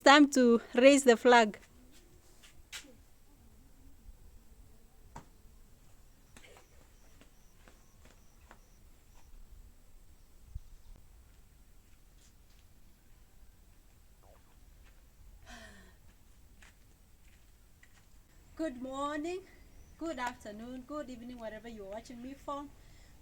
Time to raise the flag. Good morning, good afternoon, good evening, wherever you're watching me from.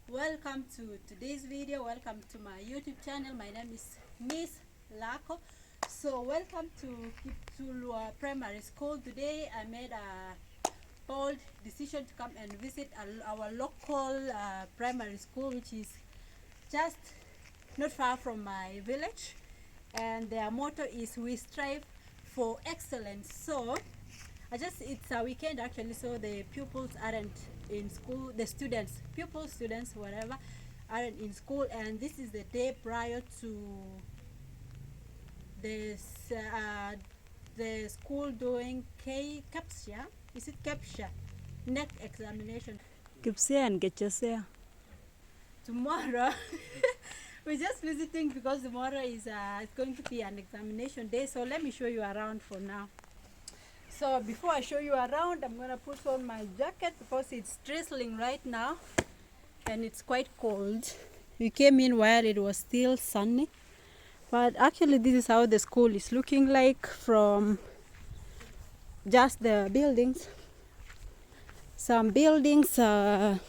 Welcome to today's video. Welcome to my YouTube channel. My name is Miss Lako. So welcome to Kiptulwa Primary School. Today I made a bold decision to come and visit our local primary school, which is just not far from my village, and their motto is "We strive for excellence." So it's a weekend actually, so the pupils aren't in school, the students whatever aren't in school, and this is the day prior to this the school doing capsha, is it capsha, neck examination Kipsea and Getchesea. tomorrow. We're just visiting because tomorrow is it's going to be an examination day, so let me show you around for now. So before I show you around, I'm gonna put on my jacket because it's drizzling right now and it's quite cold. We came in while it was still sunny, but actually this is how the school is looking like from just the buildings. Some buildings are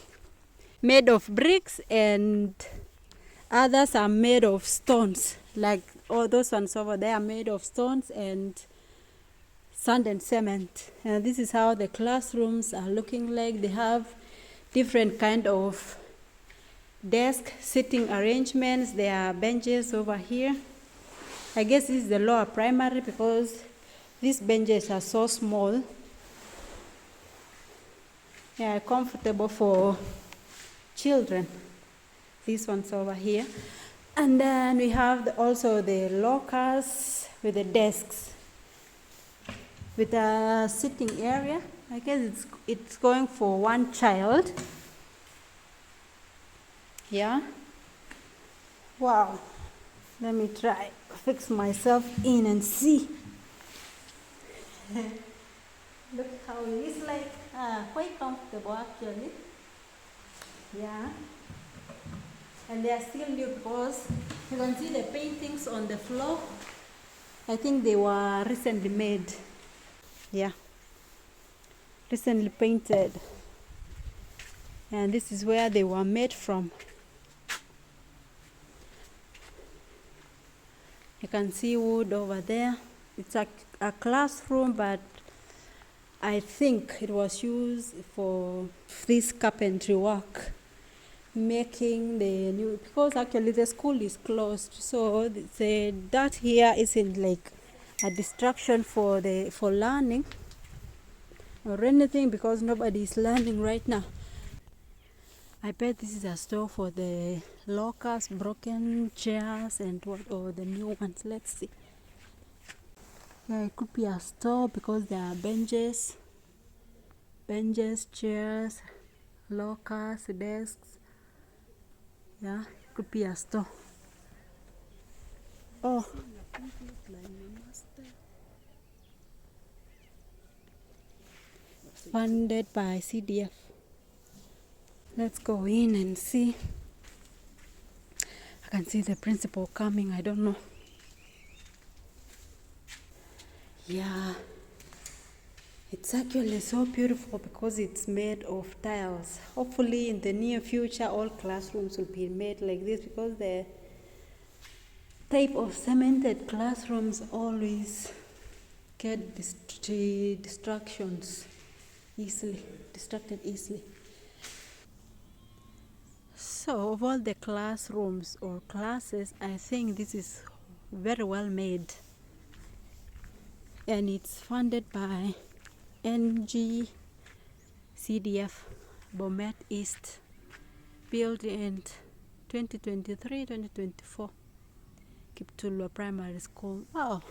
made of bricks and others are made of stones, like all those ones over there are made of stones and sand and cement. And this is how the classrooms are looking like. They have different kind of desk sitting arrangements. There are benches over here. I guess this is the lower primary because these benches are so small. Yeah, comfortable for children. These ones over here. And then we have also the lockers with the desks, with a sitting area. I guess it's going for one child. Yeah. Wow. Let me try fix myself in and see. Look how it is like. Quite comfortable actually. Yeah. And they are still new because you can see the paintings on the floor. I think they were recently made. Yeah, recently painted, and this is where they were made from. You can see wood over there. It's a classroom, but I think it was used for this carpentry work, making the new, because actually the school is closed, so that here isn't like a distraction for learning or anything, because nobody is learning right now. I bet this is a store for the lockers, broken chairs, and what, or the new ones. Let's see. Yeah, it could be a store because there are benches, chairs, lockers, desks. Yeah, it could be a store. Oh. Funded by CDF. Let's go in and see. I can see the principal coming. I don't know. Yeah, it's actually so beautiful because it's made of tiles. Hopefully in the near future all classrooms will be made like this, because the type of cemented classrooms always get distracted easily. So of all the classrooms or classes, I think this is very well made, and it's funded by NG CDF Bomet East, built in 2023-2024. Kiptulwa Primary School. Wow,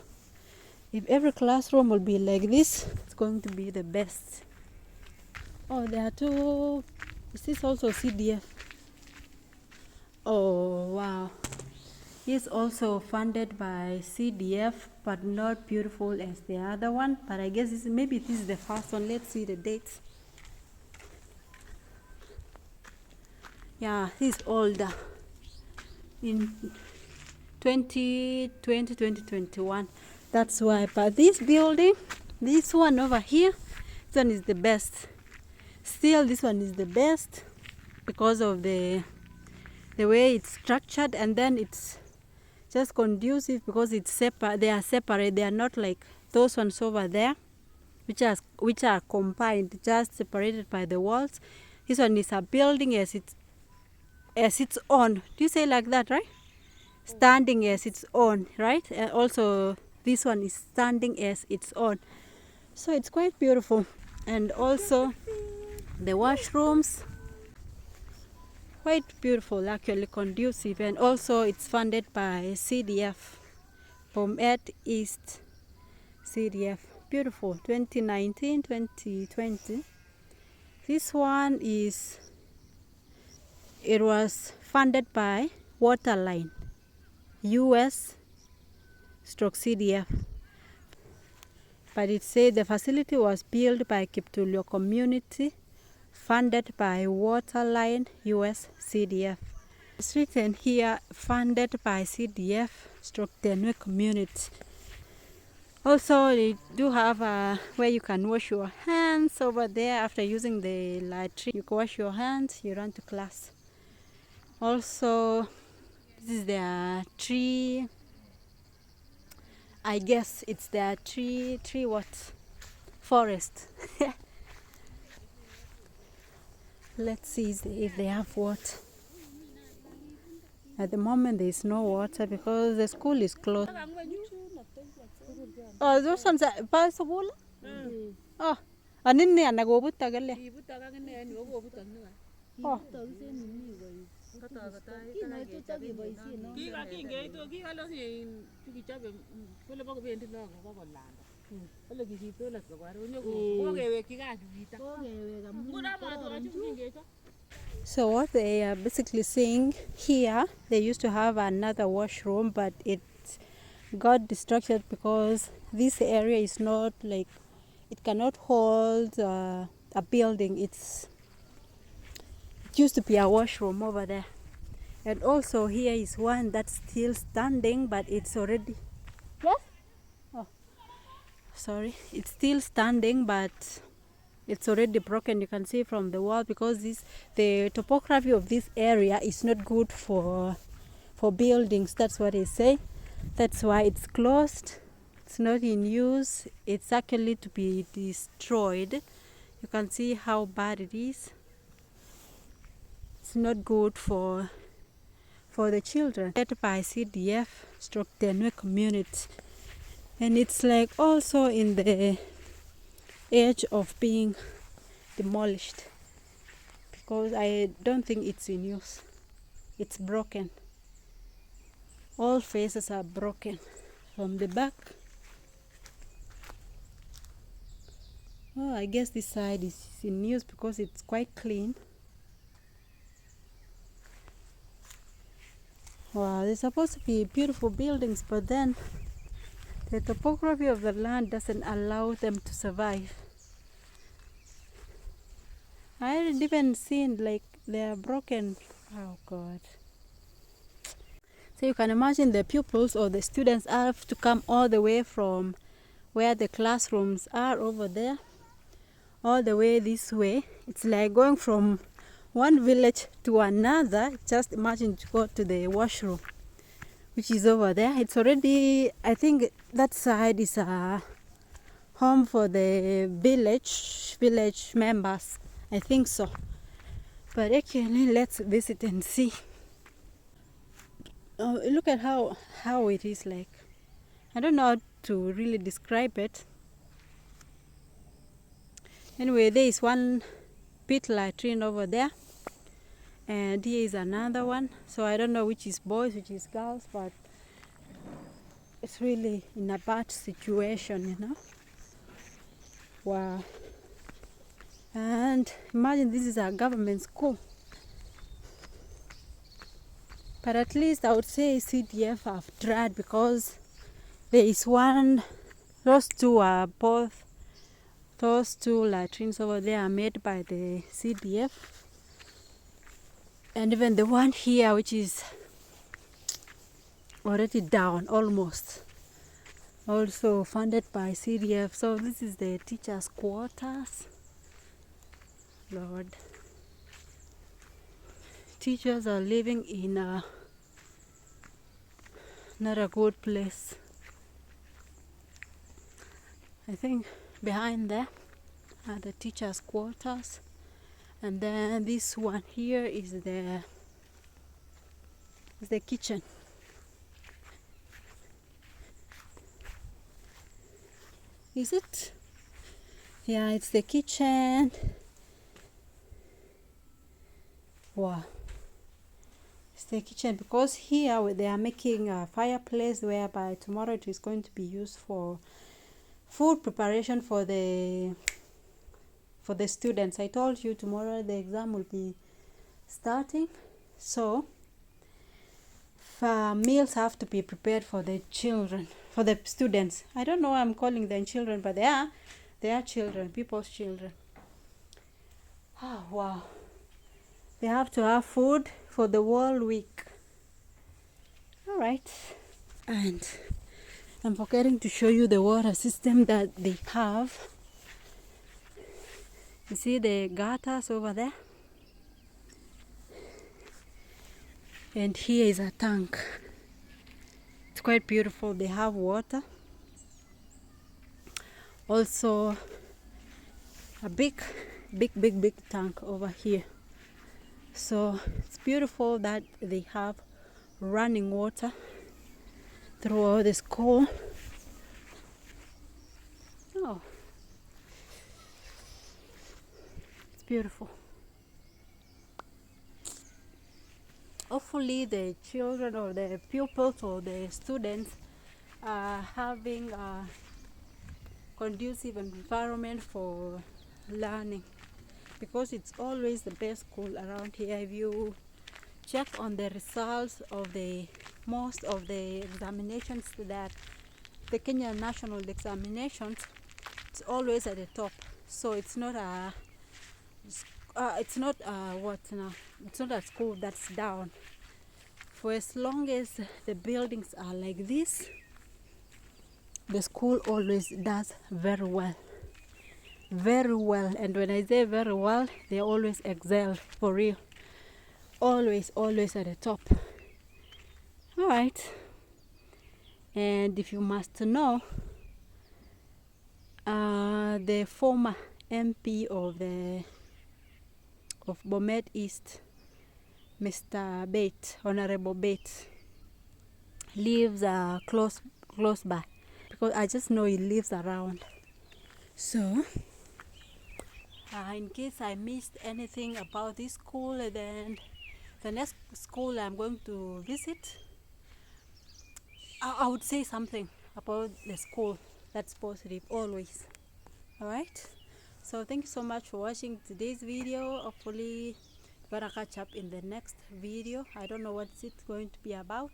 if every classroom will be like this, it's going to be the best. Oh, there are two. Is this also CDF? Oh wow, It's also funded by CDF, but not beautiful as the other one. But I guess maybe this is the first one. Let's see the dates. Yeah, this is older. In 2020, 2021. That's why. But this building, this one over here, this one is the best. Still, this one is the best because of the way it's structured, and then it's just conducive because it's separate. They are separate. They are not like those ones over there, which are combined, just separated by the walls. This one is a building as its own. Do you say like that, right? Standing as its own, right? Also, this one is standing as its own. So it's quite beautiful. And also, the washrooms, quite beautiful, actually conducive. And also, it's funded by CDF, Bomet East CDF. Beautiful. 2019, 2020. This one it was funded by Waterline, US stroke CDF. But it said the facility was built by Kiptulio community, funded by Waterline, US CDF. It's written here, funded by CDF stroke Tenwe community. Also, they do have where you can wash your hands over there after using the latrine. You can wash your hands, you run to class. Also, this is their tree. I guess it's their tree what? Forest. Let's see if they have water. At the moment, there is no water because the school is closed. Oh, those ones are by school? Oh, and in there, I go put the oh. So what they are basically saying here, they used to have another washroom, but it got distracted because this area is not like, it cannot hold a building. It used to be a washroom over there. And also here is one that's still standing, but it's already, yes? Oh, sorry, it's still standing, but it's already broken. You can see from the wall because the topography of this area is not good for buildings. That's what they say. That's why it's closed. It's not in use. It's actually to be destroyed. You can see how bad it is. It's not good for the children. Led by CDF stroke Tenwe community. And it's like also in the edge of being demolished because I don't think it's in use. It's broken. All faces are broken from the back. Oh, I guess this side is in use because it's quite clean. Wow, they're supposed to be beautiful buildings, but then the topography of the land doesn't allow them to survive. I hadn't even seen like they're broken. Oh God. So you can imagine the pupils or the students have to come all the way from where the classrooms are over there, all the way this way. It's like going from one village to another. Just imagine to go to the washroom, which is over there. It's already, I think that side is a home for the village members. I think so. But actually, let's visit and see. Oh, look at how it is like. I don't know how to really describe it. Anyway, there is one pit latrine over there. And here is another one. So I don't know which is boys, which is girls, but it's really in a bad situation, you know. Wow. And imagine this is a government school. But at least I would say CDF have tried, because there is one, those two latrines over there are made by the CDF. And even the one here, which is already down almost, also funded by CDF. So this is the teachers' quarters. Lord, teachers are living in not a good place. I think behind there are the teachers' quarters, and then this one here is the kitchen. Is it? Yeah, it's the kitchen. Wow. It's the kitchen, because here they are making a fireplace whereby tomorrow it is going to be used for food preparation for the students. I told you tomorrow the exam will be starting, so meals have to be prepared for the children, for the students. I don't know why I'm calling them children, but they are children, people's children. Oh wow. They have to have food for the whole week. All right. And I'm forgetting to show you the water system that they have. You see the gutters over there? And here is a tank. It's quite beautiful. They have water. Also a big tank over here. So it's beautiful that they have running water throughout the school. Oh, it's beautiful. Hopefully the children or the pupils or the students are having a conducive environment for learning, because it's always the best school around here. If you check on the results of the most of the examinations, that the Kenya national examinations, it's always at the top. So it's not a it's not a school that's down. For as long as the buildings are like this, the school always does very well. And when I say very well, they always excel, for real. Always at the top. All right. And if you must know, the former MP of Bomet East, Mr. Bate, Honorable Bate, lives close by, because I just know he lives around. So in case I missed anything about this school, then the next school I'm going to visit, I would say something about the school that's positive always. All right. So thank you so much for watching today's video. Hopefully we're gonna catch up in the next video. I don't know what it's going to be about,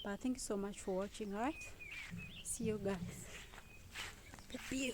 but thank you so much for watching. All right. See you guys. Love you.